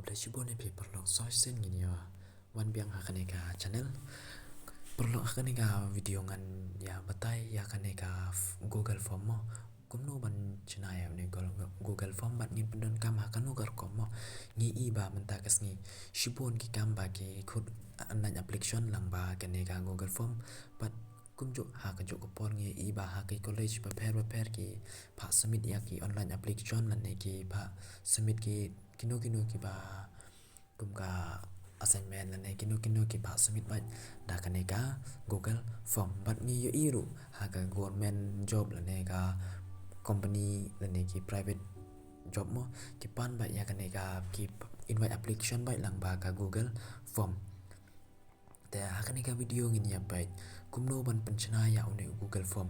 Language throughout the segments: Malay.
Kublashibon e paper long soy sen gini ya wan biang hakaneka channel perlu hakaneka video ngan ya batai ya hakaneka Google Form mo kumno ban china ya ne Google Form bat ngin pendon kam hakanu gar kom mo ngi iba mentakas ngi shibon ki kam ba ki khud nan application lang ba kaneka Google Form bat kumjo hakajo ko pon ngi iba hakai college prepare ki pha submit ya ki online application lan ne ki pha submit ki kino ki ba kumka assignment lan ne kino ki pha submit ba da kaneka Google Form bat ngi yo iru haka government job lan ne ka company lan ne ki private job mo ki pan ba ya kaneka ki invite application ba lang ba ka Google Form te hakaneka video ngin ya bai kumno ban penchana ya une Google Form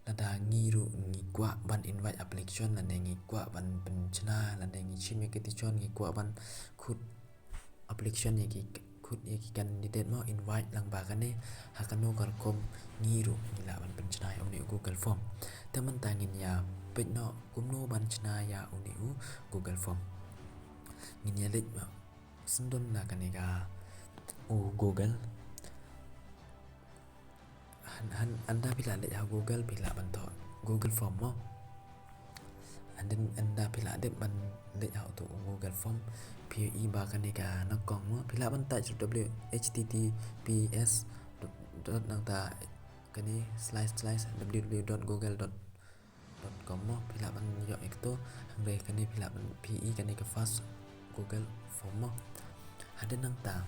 lada ngiru ngi kwa ban invite application lane ngi kwa ban penchana lane ngi chime ke tichon ngi kwa ban khut application ye ki khut ye ki candidate mo invite lang ba kane hakano kar kom ngiru ngila ban penchana ya une Google Form teman tangin ya pet no kumno ban chana ya une Google Form ngin ya lek sundon na kaneka Google anda bila lihat Google bila bantu Google Form mo anda bila ada ban lihat tu Google Form PE bahkan ni ka nakong mo bila bantu https dot nang ta kani slash www.google.com mo bila ban yo itu hangre kani bila ban PE kani ka fast Google Form mo ada nang ta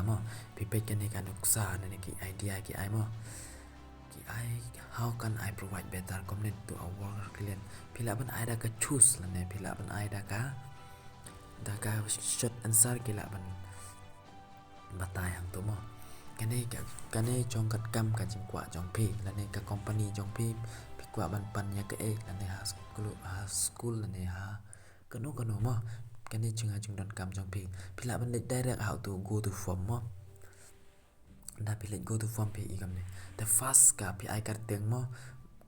mo pipet kani ka nuksa nani ki idea ki ai mo ki ai how can I provide better comment to our client pila ban ai da ka choose lan ne pila ban ai da ka short answer kila ban batai hang tu mo kane chong kat kam ka jing kwa jong pi lan ne ka company jong pi kwa ban pan ya ka e lan ne school lan ne ha kano mo kani chunga dan kam jong pi pila ban direct how to go to form mo da pila go to form pi igam ne the fast ka pi ai kar teng mo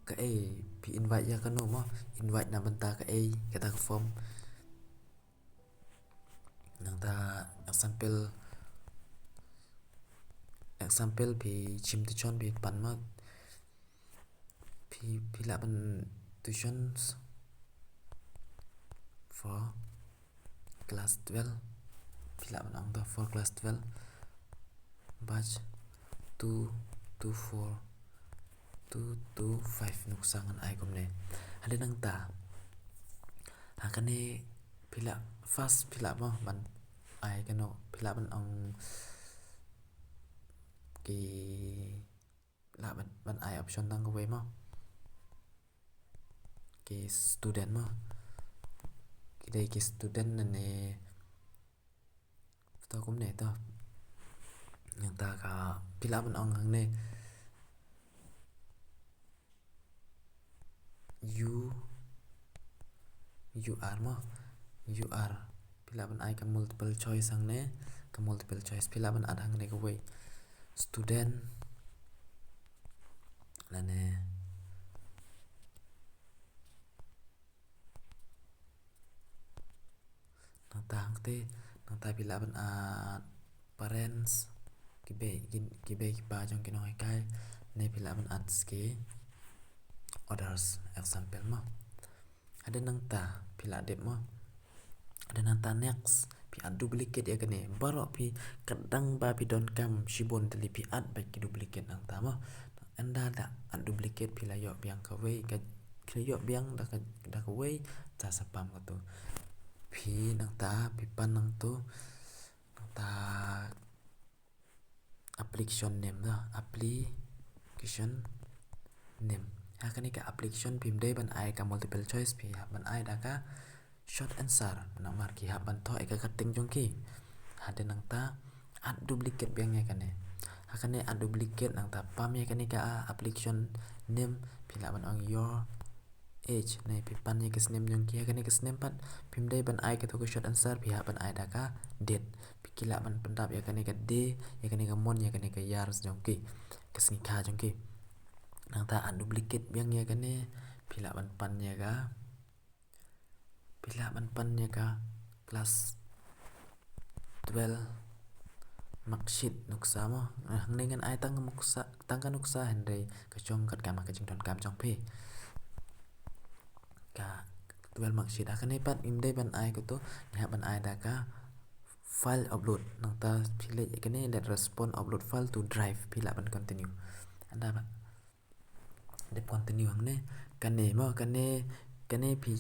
ka e pi invite ya kano mo invite na banta ka e ka form nang ta example pi chim tu chon pi pan ma pi pila ban tuitions for class 12 pila ban ang for class 12 batch 224 225 nuksangan ai komne hade nang ta hakane pila fast pila mo ban ai kano pila ban ang ki la ban ai option tang ko mo ki student mo ki dei ki student ne to kum ne to yang ta ka pila ban ang hang ne you are mo you are pila ban ai ka multiple choice hang ne ka multiple choice pila ban adang ne ko way student la ne nang ta pila ban parents ki be ki pa jong ki no kai ne pila ban ads ki others example mo ada nang ta pila dep mo ada nang ta next pi ad duplicate ya kane baro pi kadang ba pi don kam shibon tali pi ad ba ki duplicate nang ta mo anda da ad duplicate pila yo biang ka way ka yo biang da ka way ta sapam ko to pi nang ta pi pan nang to nang ta application name da application name hakane ka application pim dei ban ai ka multiple choice pi ban ai da ka short answer na mar ki ha ban tho ka cutting jong ki hade nang ta ad duplicate biang ya kane hakane ad duplicate nang ta pam ya kane ka application name pila ban ang your age ne pi pan ya kis name jong ki hakane kis name pat pim dei ban ai ka to short answer pi ha ban ai da ka date pi kila ban pendap ya kane ka day ya kane ka month ya kane ka years jong ki kisni kha jong ki nang ta ad duplicate biang ya kane pila ban pan ya ka kelas 12 marksheet nuksa mo hang nei ngan ai tang kan nuksa handai ka chong kat kam ka jing don kam chong phi ka 12 marksheet akan nei pat im dei ban ai ko to ya ban ai da ka file upload nang ta phile kene let respond upload file to drive phila ban continue anda ba de continue hang ne kane phi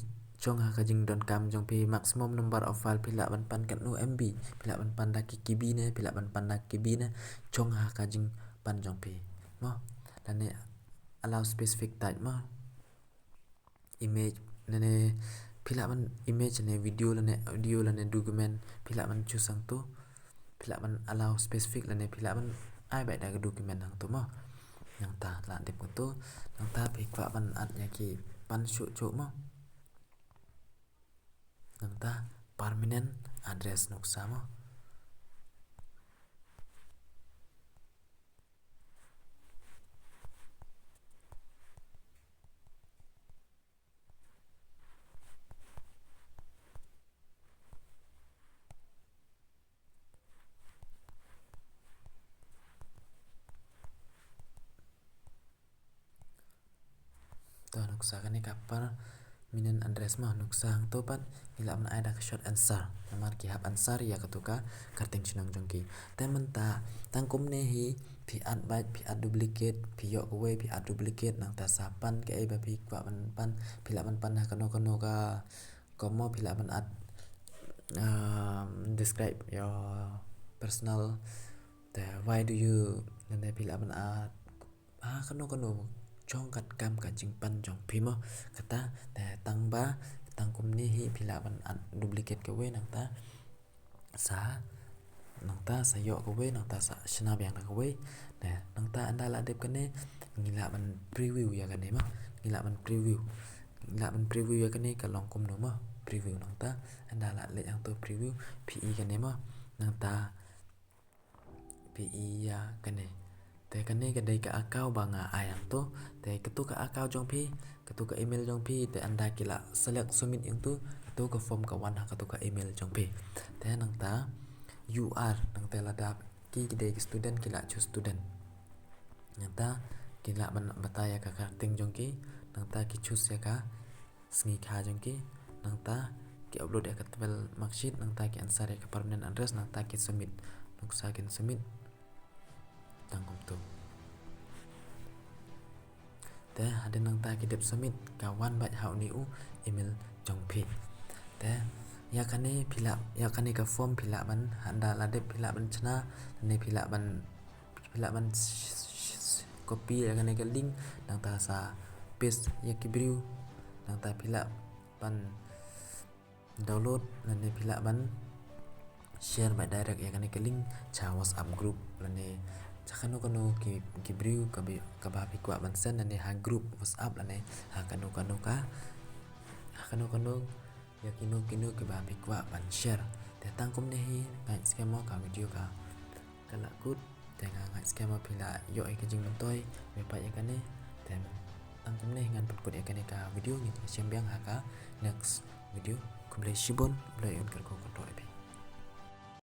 chong ha ka jing don kam jong phi maximum number of file phila ban pan kan no mb phila ban pan da ki kb ne phila ban pan da kb ne chong ha ka jing pan jong phi mo lane allow specific type mo image ne phila ban image ne video lane audio lane document phila ban chu sang to phila ban allow specific lane phila ban ai bai da document hang to mo yang ta la de ko to yang ta phi kwa ban at ya ki pan chu chu mo yang ta permanent address nuksa mo to nuksa kane kapar minen address ma nuksa hang to pat ila man ai da short answer namar ki hab answer ya katuka karteng chinang jongki temen ta tangkum ne hi phi at byte phi at duplicate phi yok away phi at duplicate nang ta sa pan ke ai ba phi kwa ban pan phila ban pan ha kano ka komo phila ban at describe your personal the why do you nane phila ban at kano chong kat kam ka jing pan jong phimo kata ta tang ba tangkum ni hi phila ban at duplicate ke we nang ta sa yo ko we nang ta sa shna byang ka we ne nang ta anda la dep kane ngila ban preview ya kane ma ngila ban preview ya kane ka long kum no ma preview nang ta anda la le yang to preview pe kane ma nang ta pe ya kane te kane ka dai ka account banga ayang to te ketu ka account jong phi ketu ka email jong phi te anda kila select submit yang tu ketu ka form ka wan ha ketu ka email jong phi te nang ta you are nang te la da ki dai student kila choose student nang ta kila ban bataya ka karting jong ki nang ta ki choose ya ka sngi kha jong ki nang ta ki upload ya ka 12 marksheet nang ta ki answer ya ka permanent address nang ta ki submit nuksa kin submit tangkum tu te hade nang ta ki dep submit ka wan bai hau ni u email jong phi te ya kane phila ya kane ka form phila ban handa la dep phila ban chna ne phila ban copy ya kane ka link nang ta sa paste ya ki brew nang ta phila ban download ne phila ban share by direct ya kane ka link cha whatsapp group lane chakano ki brew ka ba pi kwa ban send ne ha group whatsapp lane ha kano ya kino ki ba pi kwa ban share te tangkum ne hi ngai scam ka video ka kala kut te ngai scam pila yo ai ka jing ban toy me pa ya kane te tangkum ne ngan put kut ya kane ka video ni sembiang ha ka next video kumle shibon blai on kar ko to